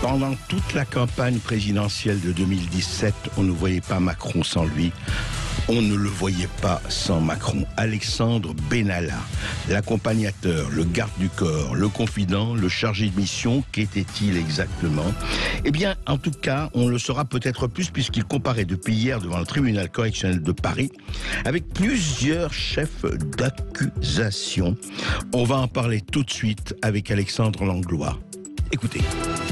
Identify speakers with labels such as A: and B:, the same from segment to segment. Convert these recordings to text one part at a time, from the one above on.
A: Pendant toute la campagne présidentielle de 2017, on ne voyait pas Macron sans lui. On ne le voyait pas sans Macron. Alexandre Benalla, l'accompagnateur, le garde du corps, le confident, le chargé de mission, qu'était-il exactement? Eh bien, en tout cas, on le saura peut-être plus puisqu'il comparait depuis hier devant le tribunal correctionnel de Paris avec plusieurs chefs d'accusation. On va en parler tout de suite avec Alexandre Langlois. Écoutez.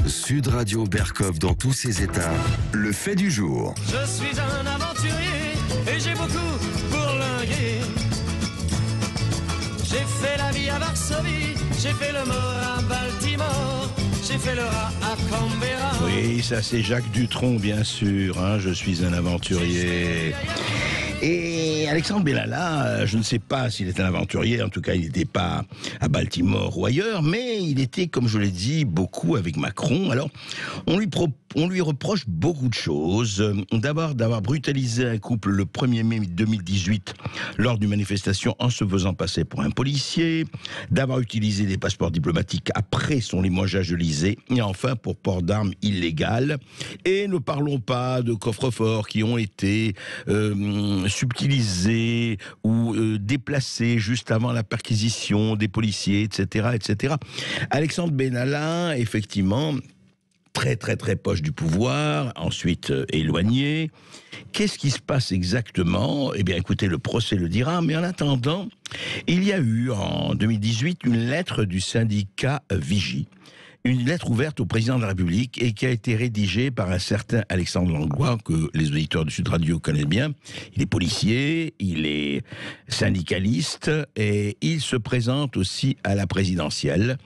B: Sud Radio Berkov dans tous ses états, le fait du jour.
C: Je suis un aventurier et j'ai beaucoup bourlingué. J'ai fait la vie à Varsovie, j'ai fait le mort à Baltimore, j'ai fait le rat à Canberra.
A: Oui, ça c'est Jacques Dutronc, bien sûr, hein, je suis un aventurier. Et Alexandre Benalla, je ne sais pas s'il est un aventurier, en tout cas il n'était pas à Baltimore ou ailleurs, mais il était, comme je l'ai dit, beaucoup avec Macron. Alors, on lui reproche beaucoup de choses. D'abord, d'avoir brutalisé un couple le 1er mai 2018 lors d'une manifestation en se faisant passer pour un policier, d'avoir utilisé des passeports diplomatiques après son limogeage de l'Élysée, et enfin pour port d'armes illégal. Et ne parlons pas de coffres-forts qui ont été subtilisés ou déplacés juste avant la perquisition des policiers, etc., etc. Alexandre Benalla, effectivement, très proche du pouvoir, ensuite éloigné. Qu'est-ce qui se passe exactement? Eh bien, écoutez, le procès le dira, mais en attendant, il y a eu en 2018 une lettre du syndicat Vigie. Une lettre ouverte au président de la République et qui a été rédigée par un certain Alexandre Langlois, que les auditeurs de Sud Radio connaissent bien. Il est policier, il est syndicaliste et il se présente aussi à la présidentielle.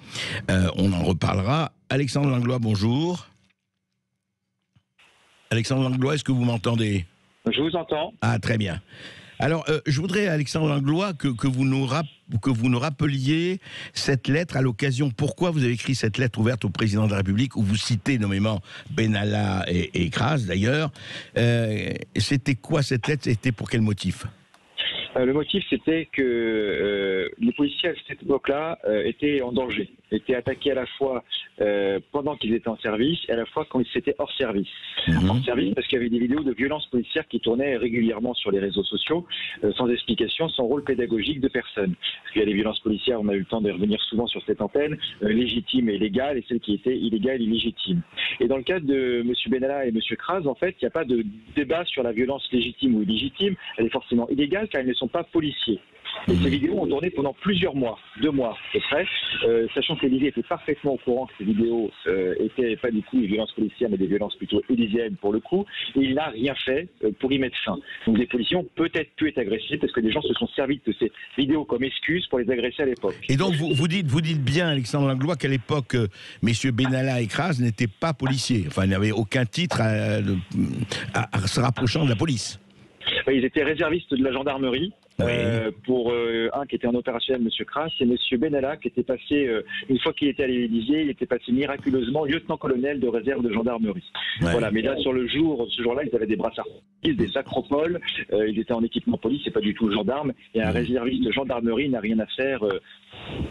A: On en reparlera. Alexandre Langlois, bonjour. Alexandre Langlois, est-ce que vous m'entendez?
D: Je vous entends.
A: Ah, très bien. Alors, je voudrais, Alexandre Langlois, que vous nous rappeliez cette lettre à l'occasion. Pourquoi vous avez écrit cette lettre ouverte au président de la République, où vous citez nommément Benalla et Kras, d'ailleurs. C'était quoi cette lettre? C'était pour quel motif?
D: Le motif, c'était que les policiers à cette époque-là étaient en danger, étaient attaqués à la fois pendant qu'ils étaient en service et à la fois quand ils étaient hors service. Hors service parce qu'il y avait des vidéos de violences policières qui tournaient régulièrement sur les réseaux sociaux, sans explication, sans rôle pédagogique de personne. Parce qu'il y a des violences policières, on a eu le temps de revenir souvent sur cette antenne, légitimes et illégales, et celles qui étaient illégales et illégitimes. Et dans le cas de M. Benalla et M. Kras, en fait, il n'y a pas de débat sur la violence légitime ou illégitime, elle est forcément illégale car ils ne sont pas policiers. Et ces vidéos ont tourné pendant plusieurs mois, 2 mois à peu près, sachant que l'Élysée était parfaitement au courant que ces vidéos étaient pas du coup des violences policières, mais des violences plutôt élyséennes pour le coup, et il n'a rien fait pour y mettre fin. Donc les policiers ont peut-être pu être agressés parce que des gens se sont servis de ces vidéos comme excuse pour les agresser à l'époque.
A: Et donc vous dites bien, Alexandre Langlois, qu'à l'époque, messieurs Benalla et Kras n'étaient pas policiers. Enfin, ils n'avaient aucun titre à se rapprochant de la police.
D: Ils étaient réservistes de la gendarmerie.
A: Oui.
D: Pour un qui était en opérationnel, M. Kras, et M. Benalla qui était passé, une fois qu'il était à l'Élysée, il était passé miraculeusement lieutenant-colonel de réserve de gendarmerie. Ouais. Voilà, mais là, ce jour-là, ils avaient des brassards, des acropoles, ils étaient en équipement police, c'est pas du tout gendarme, et un réserviste de gendarmerie n'a rien à faire,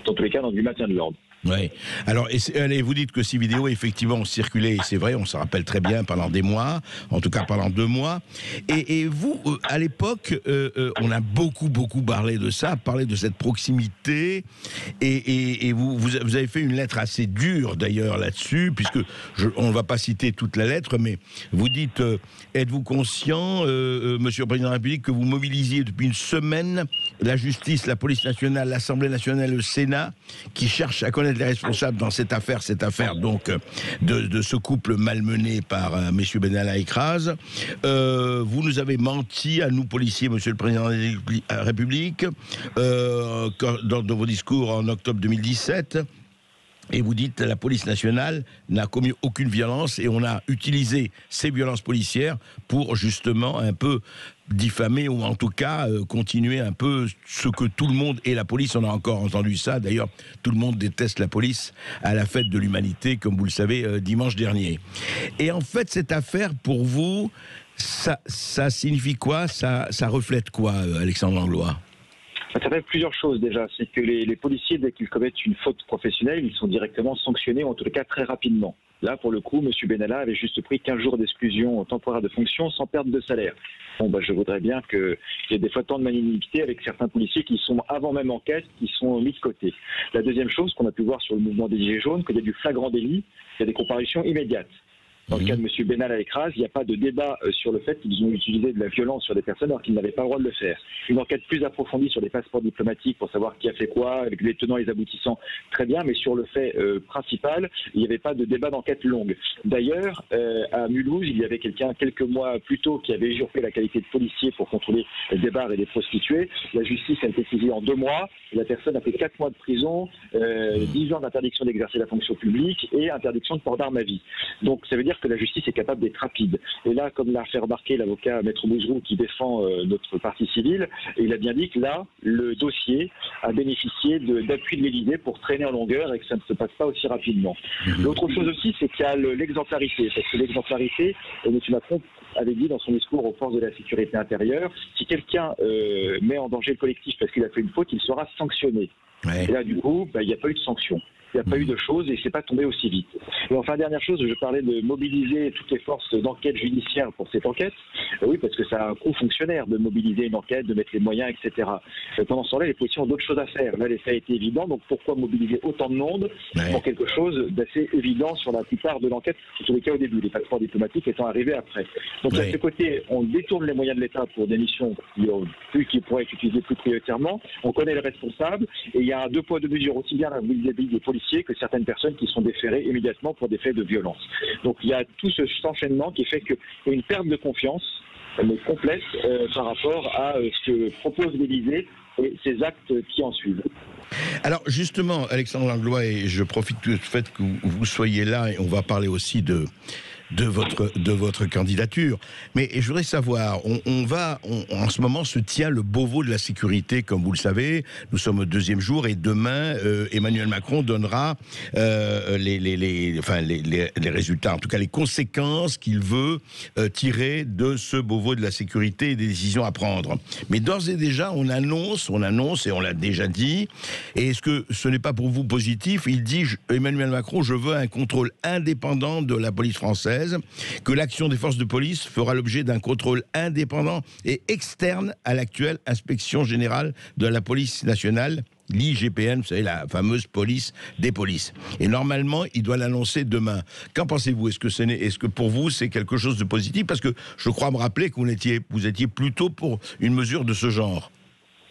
D: dans tous les cas, dans du maintien de l'ordre.
A: Oui. Alors, et vous dites que ces vidéos, effectivement, ont circulé, et c'est vrai, on se rappelle très bien, pendant des mois, en tout cas pendant 2 mois. Et vous, à l'époque, on a beaucoup parlé de ça, parlé de cette proximité, et vous avez fait une lettre assez dure, d'ailleurs, là-dessus, puisque on ne va pas citer toute la lettre, mais vous dites, êtes-vous conscient, Monsieur le Président de la République, que vous mobilisiez depuis une semaine la justice, la police nationale, l'Assemblée nationale, le Sénat, qui cherchent à connaître les responsables dans cette affaire donc de ce couple malmené par messieurs Benalla et Kras. Vous nous avez menti à nous policiers, Monsieur le Président de la République, dans vos discours en octobre 2017. Et vous dites la police nationale n'a commis aucune violence et on a utilisé ces violences policières pour justement un peu diffamer ou en tout cas continuer un peu ce que tout le monde et la police, on a encore entendu ça, d'ailleurs tout le monde déteste la police à la fête de l'humanité comme vous le savez dimanche dernier. Et en fait cette affaire pour vous ça signifie quoi, ça reflète quoi, Alexandre Langlois?
D: Ça fait plusieurs choses déjà. C'est que les policiers, dès qu'ils commettent une faute professionnelle, ils sont directement sanctionnés, ou en tout cas très rapidement. Là, pour le coup, M. Benalla avait juste pris 15 jours d'exclusion temporaire de fonction sans perte de salaire. Bon, je voudrais bien qu'il y ait des fois tant de magnanimité avec certains policiers qui sont avant même enquête, qui sont mis de côté. La deuxième chose qu'on a pu voir sur le mouvement des Gilets jaunes, qu'il y a du flagrant délit, il y a des comparutions immédiates. Dans le cas de M. Benalla et Kras, il n'y a pas de débat sur le fait qu'ils ont utilisé de la violence sur des personnes alors qu'ils n'avaient pas le droit de le faire. Une enquête plus approfondie sur les passeports diplomatiques pour savoir qui a fait quoi, avec les tenants et les aboutissants, très bien, mais sur le fait principal, il n'y avait pas de débat d'enquête longue. D'ailleurs, à Mulhouse, il y avait quelqu'un quelques mois plus tôt qui avait usurpé la qualité de policier pour contrôler des bars et des prostituées. La justice a été saisie en 2 mois, et la personne a fait 4 mois de prison, 10 ans d'interdiction d'exercer la fonction publique et interdiction de port d'armes à vie. Donc ça veut dire que la justice est capable d'être rapide. Et là, comme l'a fait remarquer l'avocat Maître Bouzrou qui défend notre partie civile, il a bien dit que là, le dossier a bénéficié d'appui de l'Élysée pour traîner en longueur et que ça ne se passe pas aussi rapidement. L'autre chose aussi, c'est qu'il y a l'exemplarité. Parce que l'exemplarité, M. Macron avait dit dans son discours aux forces de la sécurité intérieure, si quelqu'un met en danger le collectif parce qu'il a fait une faute, il sera sanctionné. Ouais. Et là, du coup, il n'y a pas eu de sanction. Il n'y a pas eu de choses et c'est pas tombé aussi vite. Et enfin, dernière chose, je parlais de mobiliser toutes les forces d'enquête judiciaire pour cette enquête. Oui, parce que ça a un coût fonctionnaire de mobiliser une enquête, de mettre les moyens, etc. Pendant ce temps-là, les policiers ont d'autres choses à faire. Là, les faits étaient évidents, donc pourquoi mobiliser autant de monde pour quelque chose d'assez évident sur la plupart de l'enquête, en tous les cas au début, les passeports diplomatiques étant arrivés après. Donc de ce côté, on détourne les moyens de l'État pour des missions qui pourraient être utilisées plus prioritairement. On connaît les responsables et il y a un 2 poids 2 mesures aussi bien vis-à-vis des policiers que certaines personnes qui sont déférées immédiatement pour des faits de violence. Donc il y a tout cet enchaînement qui fait qu'il y a une perte de confiance, mais complète, par rapport à ce que propose l'Élysée et ces actes qui en suivent.
A: Alors justement, Alexandre Langlois, et je profite du fait que vous soyez là, et on va parler aussi de votre candidature. Mais je voudrais savoir, en ce moment se tient le Beauvau de la sécurité, comme vous le savez. Nous sommes au 2e jour et demain, Emmanuel Macron donnera les résultats, en tout cas les conséquences qu'il veut tirer de ce Beauvau de la sécurité et des décisions à prendre. Mais d'ores et déjà, on annonce et on l'a déjà dit. Et est-ce que ce n'est pas pour vous positif? Il dit, Emmanuel Macron, je veux un contrôle indépendant de la police française, que l'action des forces de police fera l'objet d'un contrôle indépendant et externe à l'actuelle inspection générale de la police nationale, l'IGPN, vous savez, la fameuse police des polices. Et normalement, il doit l'annoncer demain. Qu'en pensez-vous? Est-ce que pour vous, c'est quelque chose de positif? Parce que je crois me rappeler que vous étiez plutôt pour une mesure de ce genre.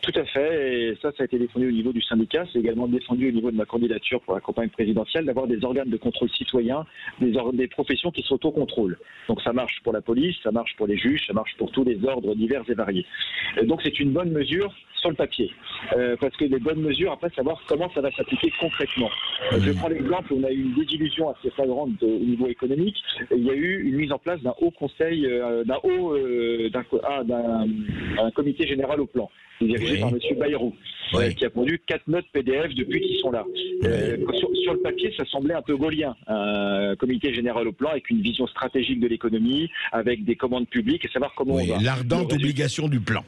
D: Tout à fait, et ça a été défendu au niveau du syndicat, c'est également défendu au niveau de ma candidature pour la campagne présidentielle, d'avoir des organes de contrôle citoyen, des professions qui s'autocontrôlent. Donc ça marche pour la police, ça marche pour les juges, ça marche pour tous les ordres divers et variés. Donc c'est une bonne mesure sur le papier, parce que les bonnes mesures, après savoir comment ça va s'appliquer concrètement. Je prends l'exemple, on a eu une désillusion assez flagrante au niveau économique, et il y a eu une mise en place d'un haut conseil, d'un comité général au plan, dirigé par M. Bayrou, qui a produit 4 notes PDF depuis qu'ils sont là. Sur le papier, ça semblait un peu gaulien, un comité général au plan avec une vision stratégique de l'économie, avec des commandes publiques et savoir comment on va.
A: L'ardente obligation du plan.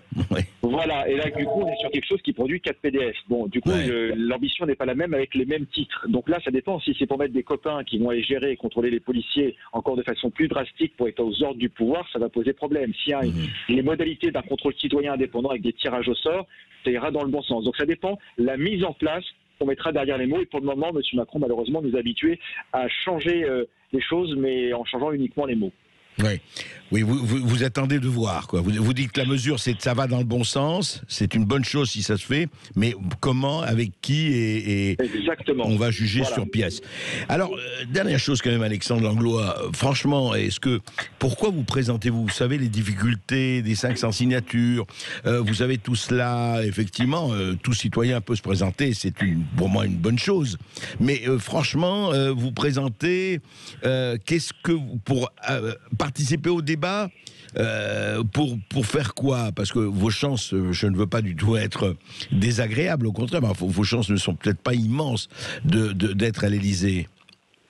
D: Voilà, et là du coup on est sur quelque chose qui produit 4 PDF. Bon, du coup l'ambition n'est pas la même avec les mêmes titres. Donc là ça dépend si c'est pour mettre des copains qui vont aller gérer et contrôler les policiers encore de façon plus drastique pour être aux ordres du pouvoir, ça va poser problème. S'il y a les modalités d'un contrôle citoyen indépendant avec des tirages au sort, ça ira dans le bon sens. Donc ça dépend la mise en place qu'on mettra derrière les mots. Et pour le moment, M. Macron, malheureusement, nous a habitués à changer les choses, mais en changeant uniquement les mots.
A: Oui, vous attendez de voir, quoi. Vous dites que la mesure, ça va dans le bon sens, c'est une bonne chose si ça se fait, mais comment, avec qui et
D: exactement.
A: On va juger sur pièce. Alors, dernière chose quand même, Alexandre Langlois, franchement, pourquoi vous présentez-vous? Vous savez, les difficultés des 500 signatures, vous avez tout cela, effectivement, tout citoyen peut se présenter, c'est pour moi une bonne chose. Mais franchement, vous présentez, pour participer au débat, pour faire quoi? Parce que vos chances, je ne veux pas du tout être désagréable, au contraire, vos chances ne sont peut-être pas immenses d'être à l'Élysée.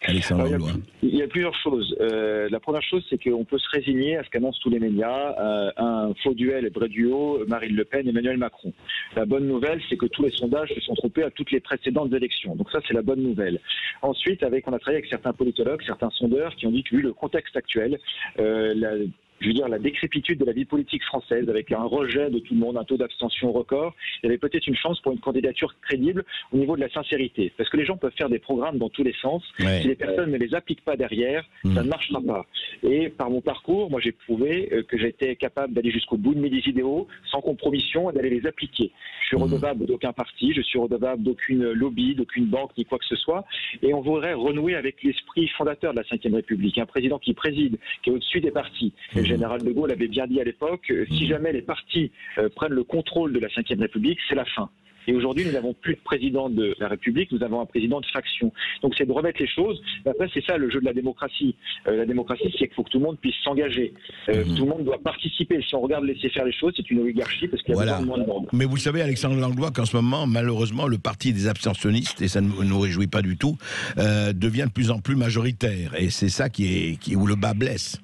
A: Alexandre Langlois?
D: Il y a plusieurs choses. La première chose, c'est qu'on peut se résigner à ce qu'annoncent tous les médias, un faux duel, vrai duo, Marine Le Pen, Emmanuel Macron. La bonne nouvelle, c'est que tous les sondages se sont trompés à toutes les précédentes élections. Donc ça, c'est la bonne nouvelle. Ensuite, on a travaillé avec certains politologues, certains sondeurs qui ont dit que vu le contexte actuel, la décrépitude de la vie politique française, avec un rejet de tout le monde, un taux d'abstention record, il y avait peut-être une chance pour une candidature crédible au niveau de la sincérité. Parce que les gens peuvent faire des programmes dans tous les sens, si les personnes ne les appliquent pas derrière, ça ne marchera pas. Et par mon parcours, moi j'ai prouvé que j'étais capable d'aller jusqu'au bout de mes idéaux, sans compromission, et d'aller les appliquer. Je suis redevable d'aucun parti, je suis redevable d'aucune lobby, d'aucune banque, ni quoi que ce soit, et on voudrait renouer avec l'esprit fondateur de la Ve République, un président qui préside, qui est au-dessus des partis. Le général de Gaulle avait bien dit à l'époque, si jamais les partis prennent le contrôle de la Ve République, c'est la fin. Et aujourd'hui, nous n'avons plus de président de la République, nous avons un président de faction. Donc c'est de remettre les choses. Après, c'est ça le jeu de la démocratie. La démocratie, c'est qu'il faut que tout le monde puisse s'engager. Tout le monde doit participer. Si on regarde laisser faire les choses, c'est une oligarchie parce qu'il y a besoin de moins de monde.
A: Mais vous savez, Alexandre Langlois, qu'en ce moment, malheureusement, le parti des abstentionnistes, et ça ne nous réjouit pas du tout, devient de plus en plus majoritaire. Et c'est ça où le bas blesse.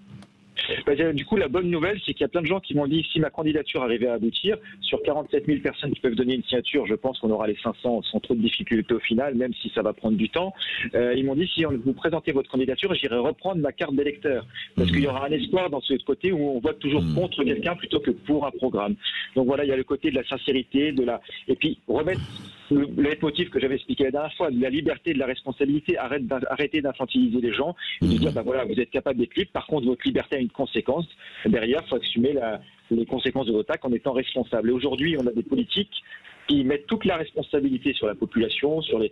D: Du coup, la bonne nouvelle, c'est qu'il y a plein de gens qui m'ont dit si ma candidature arrivait à aboutir, sur 47 000 personnes qui peuvent donner une signature, je pense qu'on aura les 500 sans trop de difficultés au final, même si ça va prendre du temps. Ils m'ont dit si vous présentez votre candidature, j'irai reprendre ma carte d'électeur. Parce qu'il y aura un espoir dans ce côté où on vote toujours contre quelqu'un plutôt que pour un programme. Donc voilà, il y a le côté de la sincérité, et puis remettre le leitmotiv que j'avais expliqué la dernière fois, de la liberté, de la responsabilité, arrêter d'infantiliser les gens, et de dire, voilà, vous êtes capable d'être libre, par contre, votre liberté a une conséquence. Derrière, il faut assumer les conséquences de votre acte en étant responsable. Et aujourd'hui, on a des politiques qui mettent toute la responsabilité sur la population, sur les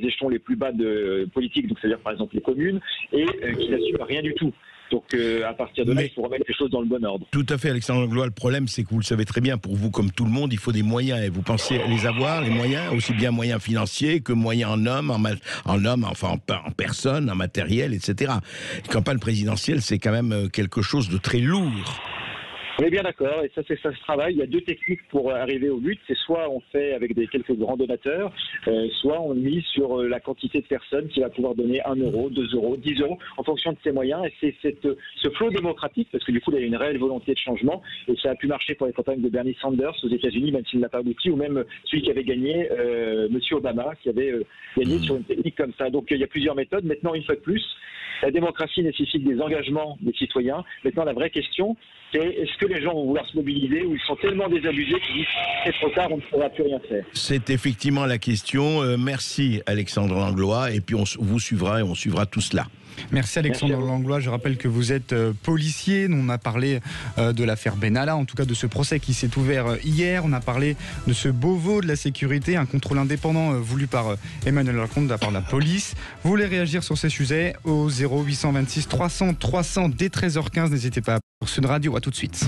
D: échelons les plus bas de politique, donc c'est-à-dire par exemple les communes, et qui n'assument rien du tout. Donc à partir de là, il faut remettre les choses dans le bon ordre.
A: Tout à fait, Alexandre Langlois. Le problème, c'est que vous le savez très bien, pour vous comme tout le monde, il faut des moyens. Et vous pensez les avoir, les moyens, aussi bien moyens financiers que moyens en hommes, en personnes, en matériel, etc. La campagne présidentielle, c'est quand même quelque chose de très lourd.
D: On est bien d'accord, et ça se travaille. Il y a deux techniques pour arriver au but. C'est soit on fait avec quelques grands donateurs, soit on mise sur la quantité de personnes qui va pouvoir donner 1 euro, 2 euros, 10 euros, en fonction de ses moyens. Et c'est ce flot démocratique, parce que du coup, il y a une réelle volonté de changement, et ça a pu marcher pour les campagnes de Bernie Sanders aux États-Unis, même s'il n'a pas abouti, ou même celui qui avait gagné, Monsieur Obama, qui avait gagné sur une technique comme ça. Donc il y a plusieurs méthodes. Maintenant, une fois de plus, la démocratie nécessite des engagements des citoyens. Maintenant, la vraie question, c'est est-ce que les gens vont vouloir se mobiliser ou ils sont tellement désabusés qu'ils disent c'est trop tard, on ne pourra plus rien faire.
A: C'est effectivement la question. Merci Alexandre Langlois, et puis on vous suivra et on suivra tout cela.
E: Merci Alexandre Langlois. Je rappelle que vous êtes policier. On a parlé de l'affaire Benalla, en tout cas de ce procès qui s'est ouvert hier. On a parlé de ce Beauvau de la sécurité, un contrôle indépendant voulu par Emmanuel Macron de la part de la police. Vous voulez réagir sur ces sujets au 0826 300 300 dès 13h15. N'hésitez pas. Pour Sud Radio, à tout de suite.